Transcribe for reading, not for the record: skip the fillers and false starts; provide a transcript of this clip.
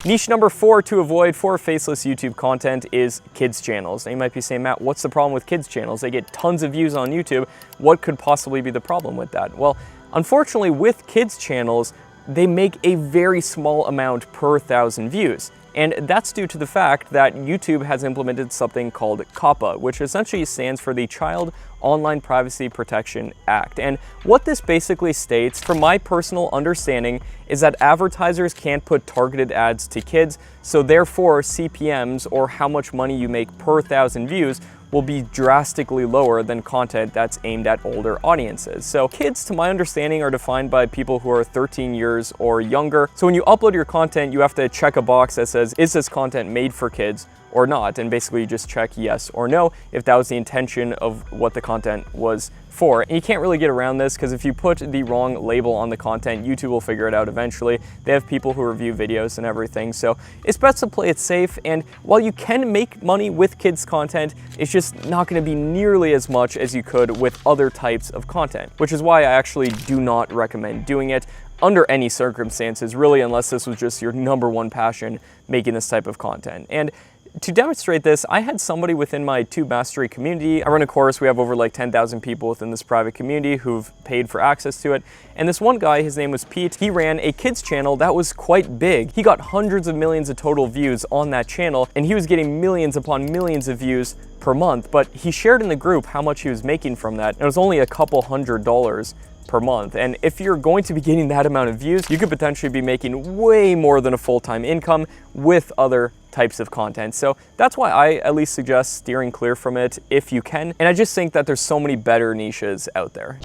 Niche number 4 to avoid for faceless YouTube content is kids channels. Now you might be saying, Matt, what's the problem with kids channels? They get tons of views on YouTube. What could possibly be the problem with that? Well, unfortunately with kids channels, they make a very small amount per 1,000 views. And that's due to the fact that YouTube has implemented something called COPPA, which essentially stands for the Child Online Privacy Protection Act. And what this basically states, from my personal understanding, is that advertisers can't put targeted ads to kids, so therefore CPMs, or how much money you make per 1,000 views, will be drastically lower than content that's aimed at older audiences. So kids, to my understanding, are defined by people who are 13 years or younger. So when you upload your content, you have to check a box that says, is this content made for kids or not? And basically you just check yes or no if that was the intention of what the content was for. And you can't really get around this, because if you put the wrong label on the content, YouTube will figure it out eventually. They have people who review videos and everything, so it's best to play it safe. And while you can make money with kids content, it's just not going to be nearly as much as you could with other types of content, which is why I actually do not recommend doing it under any circumstances, really, unless this was just your #1 passion, making this type of content. And to demonstrate this, I had somebody within my Tube Mastery community. I run a course, we have over like 10,000 people within this private community who've paid for access to it. And this one guy, his name was Pete, he ran a kids channel that was quite big. He got hundreds of millions of total views on that channel, and he was getting millions upon millions of views per month. But he shared in the group how much he was making from that, and it was only a couple $100 per month. And if you're going to be getting that amount of views, you could potentially be making way more than a full-time income with other types of content. So that's why I at least suggest steering clear from it if you can. And I just think that there's so many better niches out there.